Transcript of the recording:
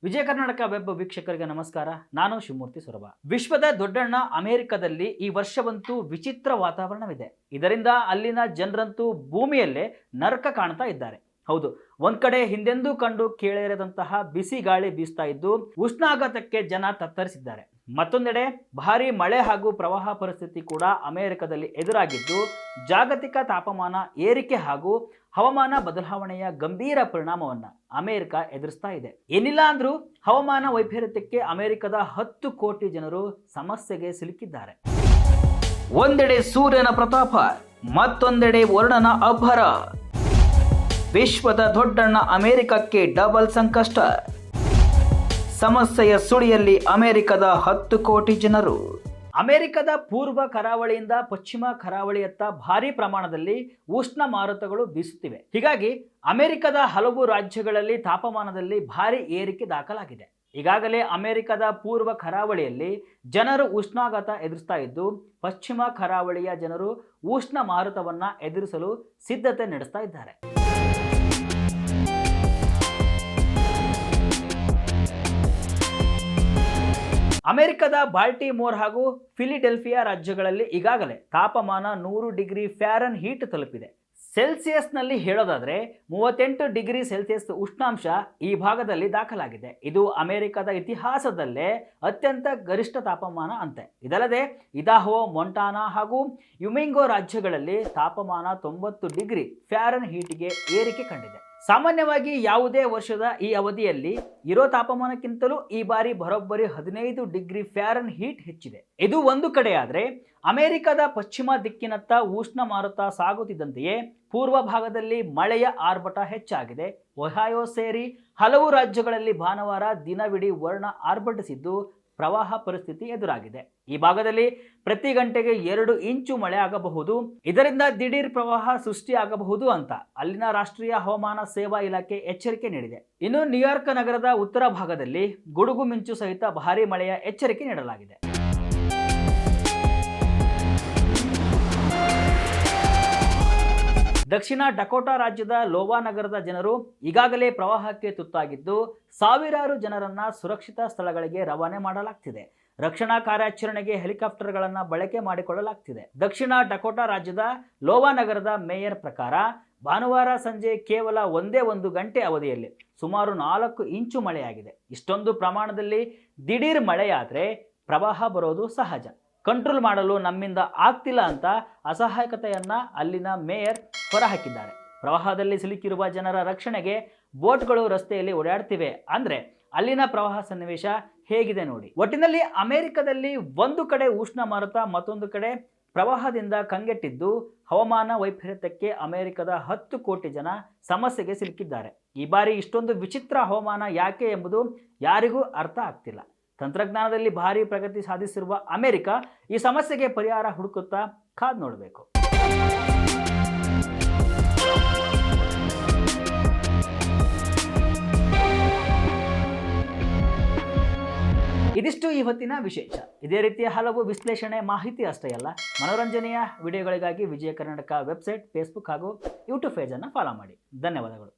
Vijaya Karnataka web ವೀಕ್ಷಕರಿಗೆ ನಮಸ್ಕಾರ. ನಾನು ಶಿವಮೂರ್ತಿ ಸೊರಬ. ವಿಶ್ವದ ದೊಡ್ಡಣ್ಣ ಅಮೆರಿಕದಲ್ಲಿ ಈ ವರ್ಷವಂತೂ ವಿಚಿತ್ರ ವಾತಾವರಣವಿದೆ. ಇದರಿಂದ ಅಲ್ಲಿನ ಜನರಂತೂ ಭೂಮಿಯಲ್ಲೇ ನರಕ ಕಾಣ್ತಾ ಇದ್ದಾರೆ. ಹೌದು, ಒಂದ್ ಕಡೆ ಹಿಂದೆಂದೂ ಕಂಡು ಕೇಳಿರದಂತಹ ಬಿಸಿ ಗಾಳಿ ಬೀಸ್ತಾ ಇದ್ದು ಉಷ್ಣಾಘಾತಕ್ಕೆ ಜನ ತತ್ತರಿಸಿದ್ದಾರೆ. ಮತ್ತೊಂದೆಡೆ ಭಾರಿ ಮಳೆ ಹಾಗೂ ಪ್ರವಾಹ ಪರಿಸ್ಥಿತಿ ಕೂಡ ಅಮೆರಿಕದಲ್ಲಿ ಎದುರಾಗಿದ್ದು ಜಾಗತಿಕ ತಾಪಮಾನ ಏರಿಕೆ ಹಾಗೂ ಹವಾಮಾನ ಬದಲಾವಣೆಯ ಗಂಭೀರ ಪರಿಣಾಮವನ್ನ ಅಮೆರಿಕ ಎದುರಿಸ್ತಾ ಇದೆ. ಏನಿಲ್ಲ ಅಂದ್ರೂ ಹವಾಮಾನ ವೈಪರೀತ್ಯಕ್ಕೆ ಅಮೆರಿಕದ 10 ಕೋಟಿ ಜನರು ಸಮಸ್ಯೆಗೆ ಸಿಲುಕಿದ್ದಾರೆ. ಒಂದೆಡೆ ಸೂರ್ಯನ ಪ್ರತಾಪ, ಮತ್ತೊಂದೆಡೆ ವರುಣನ ಅಬ್ಬರ. ವಿಶ್ವದ ದೊಡ್ಡಣ್ಣ ಅಮೆರಿಕಕ್ಕೆ ಡಬಲ್ ಸಂಕಷ್ಟ. ಸಮಸ್ಯೆಯ ಸುಳಿಯಲ್ಲಿ ಅಮೆರಿಕದ 10 ಕೋಟಿ ಜನರು. ಅಮೆರಿಕದ ಪೂರ್ವ ಕರಾವಳಿಯಿಂದ ಪಶ್ಚಿಮ ಕರಾವಳಿಯತ್ತ ಭಾರಿ ಪ್ರಮಾಣದಲ್ಲಿ ಉಷ್ಣ ಮಾರುತಗಳು ಬೀಸುತ್ತಿವೆ. ಹೀಗಾಗಿ ಅಮೆರಿಕದ ಹಲವು ರಾಜ್ಯಗಳಲ್ಲಿ ತಾಪಮಾನದಲ್ಲಿ ಭಾರಿ ಏರಿಕೆ ದಾಖಲಾಗಿದೆ. ಈಗಾಗಲೇ ಅಮೆರಿಕದ ಪೂರ್ವ ಕರಾವಳಿಯಲ್ಲಿ ಜನರು ಉಷ್ಣಾಘಾತ ಎದುರಿಸ್ತಾ ಇದ್ದು ಪಶ್ಚಿಮ ಕರಾವಳಿಯ ಜನರು ಉಷ್ಣ ಮಾರುತವನ್ನ ಎದುರಿಸಲು ಸಿದ್ಧತೆ ನಡೆಸ್ತಾ ಇದ್ದಾರೆ. ಅಮೆರಿಕದ ಬಾಲ್ಟಿಮೋರ್ ಹಾಗೂ ಫಿಲಿಡೆಲ್ಫಿಯಾ ರಾಜ್ಯಗಳಲ್ಲಿ ಈಗಾಗಲೇ ತಾಪಮಾನ 100 ಡಿಗ್ರಿ ಫ್ಯಾರನ್ ಹೀಟ್ ತಲುಪಿದೆ. ಸೆಲ್ಸಿಯಸ್ನಲ್ಲಿ ಹೇಳೋದಾದ್ರೆ 38 ಡಿಗ್ರಿ ಸೆಲ್ಸಿಯಸ್ ಉಷ್ಣಾಂಶ ಈ ಭಾಗದಲ್ಲಿ ದಾಖಲಾಗಿದೆ. ಇದು ಅಮೆರಿಕದ ಇತಿಹಾಸದಲ್ಲೇ ಅತ್ಯಂತ ಗರಿಷ್ಠ ತಾಪಮಾನ ಅಂತೆ. ಇದಲ್ಲದೆ ಇದಾಹೋ, ಮೊಂಟಾನಾ ಹಾಗೂ ಯುಮಿಂಗೋ ರಾಜ್ಯಗಳಲ್ಲಿ ತಾಪಮಾನ 90 ಡಿಗ್ರಿ ಫ್ಯಾರನ್ ಹೀಟ್ಗೆ ಏರಿಕೆ ಕಂಡಿದೆ. ಸಾಮಾನ್ಯವಾಗಿ ಯಾವುದೇ ವರ್ಷದ ಈ ಅವಧಿಯಲ್ಲಿ ಇರೋ ತಾಪಮಾನಕ್ಕಿಂತಲೂ ಈ ಬಾರಿ ಬರೋಬ್ಬರಿ 15 ಡಿಗ್ರಿ ಫ್ಯಾರನ್ ಹೀಟ್ ಹೆಚ್ಚಿದೆ. ಇದು ಒಂದು ಕಡೆ ಆದರೆ ಅಮೆರಿಕದ ಪಶ್ಚಿಮ ದಿಕ್ಕಿನತ್ತ ಉಷ್ಣ ಮಾರುತ ಸಾಗುತ್ತಿದ್ದಂತೆಯೇ ಪೂರ್ವ ಭಾಗದಲ್ಲಿ ಮಳೆಯ ಆರ್ಭಟ ಹೆಚ್ಚಾಗಿದೆ. ಒಹಾಯೋ ಸೇರಿ ಹಲವು ರಾಜ್ಯಗಳಲ್ಲಿ ಭಾನುವಾರ ದಿನವಿಡೀ ವರ್ಣ ಆರ್ಭಟಿಸಿದ್ದು ಪ್ರವಾಹ ಪರಿಸ್ಥಿತಿ ಎದುರಾಗಿದೆ. ಈ ಭಾಗದಲ್ಲಿ ಪ್ರತಿ ಗಂಟೆಗೆ 2 ಇಂಚು ಮಳೆ ಆಗಬಹುದು. ಇದರಿಂದ ದಿಢೀರ್ ಪ್ರವಾಹ ಸೃಷ್ಟಿಯಾಗಬಹುದು ಅಂತ ಅಲ್ಲಿನ ರಾಷ್ಟ್ರೀಯ ಹವಾಮಾನ ಸೇವಾ ಇಲಾಖೆ ಎಚ್ಚರಿಕೆ ನೀಡಿದೆ. ಇನ್ನು ನ್ಯೂಯಾರ್ಕ್ ನಗರದ ಉತ್ತರ ಭಾಗದಲ್ಲಿ ಗುಡುಗು ಮಿಂಚು ಸಹಿತ ಭಾರೀ ಮಳೆಯ ಎಚ್ಚರಿಕೆ ನೀಡಲಾಗಿದೆ. ದಕ್ಷಿಣ ಡಕೋಟಾ ರಾಜ್ಯದ ಲೋವಾ ನಗರದ ಜನರು ಈಗಾಗಲೇ ಪ್ರವಾಹಕ್ಕೆ ತುತ್ತಾಗಿದ್ದು ಸಾವಿರಾರು ಜನರನ್ನ ಸುರಕ್ಷಿತ ಸ್ಥಳಗಳಿಗೆ ರವಾನೆ ಮಾಡಲಾಗ್ತಿದೆ. ರಕ್ಷಣಾ ಕಾರ್ಯಾಚರಣೆಗೆ ಹೆಲಿಕಾಪ್ಟರ್ಗಳನ್ನು ಬಳಕೆ ಮಾಡಿಕೊಳ್ಳಲಾಗ್ತಿದೆ. ದಕ್ಷಿಣ ಡಕೋಟಾ ರಾಜ್ಯದ ಲೋವಾ ನಗರದ ಮೇಯರ್ ಪ್ರಕಾರ ಭಾನುವಾರ ಸಂಜೆ ಕೇವಲ ಒಂದೇ 1 ಗಂಟೆ ಅವಧಿಯಲ್ಲಿ ಸುಮಾರು 4 ಇಂಚು ಮಳೆಯಾಗಿದೆ. ಇಷ್ಟೊಂದು ಪ್ರಮಾಣದಲ್ಲಿ ದಿಢೀರ್ ಮಳೆಯಾದರೆ ಪ್ರವಾಹ ಬರೋದು ಸಹಜ. ಕಂಟ್ರೋಲ್ ಮಾಡಲು ನಮ್ಮಿಂದ ಆಗ್ತಿಲ್ಲ ಅಂತ ಅಸಹಾಯಕತೆಯನ್ನ ಅಲ್ಲಿನ ಮೇಯರ್ ಹೊರಹಾಕಿದ್ದಾರೆ. ಪ್ರವಾಹದಲ್ಲಿ ಸಿಲುಕಿರುವ ಜನರ ರಕ್ಷಣೆಗೆ ಬೋಟ್ಗಳು ರಸ್ತೆಯಲ್ಲಿ ಓಡಾಡ್ತಿವೆ. ಅಂದ್ರೆ ಅಲ್ಲಿನ ಪ್ರವಾಹ ಸನ್ನಿವೇಶ ಹೇಗಿದೆ ನೋಡಿ. ಒಟ್ಟಿನಲ್ಲಿ ಅಮೆರಿಕದಲ್ಲಿ ಒಂದು ಕಡೆ ಉಷ್ಣ ಮಾರುತ, ಮತ್ತೊಂದು ಕಡೆ ಪ್ರವಾಹದಿಂದ ಕಂಗೆಟ್ಟಿದ್ದು ಹವಾಮಾನ ವೈಪರೀತ್ಯಕ್ಕೆ ಅಮೆರಿಕದ 10 ಕೋಟಿ ಜನ ಸಮಸ್ಯೆಗೆ ಸಿಲುಕಿದ್ದಾರೆ. ಈ ಬಾರಿ ಇಷ್ಟೊಂದು ವಿಚಿತ್ರ ಹವಾಮಾನ ಯಾಕೆ ಎಂಬುದು ಯಾರಿಗೂ ಅರ್ಥ ಆಗ್ತಿಲ್ಲ. ತಂತ್ರಜ್ಞಾನದಲ್ಲಿ ಭಾರಿ ಪ್ರಗತಿ ಸಾಧಿಸಿರುವ ಅಮೆರಿಕ ಈ ಸಮಸ್ಯೆಗೆ ಪರಿಹಾರ ಹುಡುಕುತ್ತಾ ಕಾದ್ ನೋಡಬೇಕು. ಇದಿಷ್ಟು ಇವತ್ತಿನ ವಿಶೇಷ. ಇದೇ ರೀತಿಯ ಹಲವು ವಿಶ್ಲೇಷಣೆ, ಮಾಹಿತಿ ಅಷ್ಟೇ ಅಲ್ಲ, ಮನೋರಂಜನೆಯ ವಿಡಿಯೋಗಳಿಗಾಗಿ ವಿಜಯ ಕರ್ನಾಟಕ ವೆಬ್ಸೈಟ್, ಫೇಸ್ಬುಕ್ ಹಾಗೂ ಯೂಟ್ಯೂಬ್ ಪೇಜನ್ನು ಫಾಲೋ ಮಾಡಿ. ಧನ್ಯವಾದಗಳು.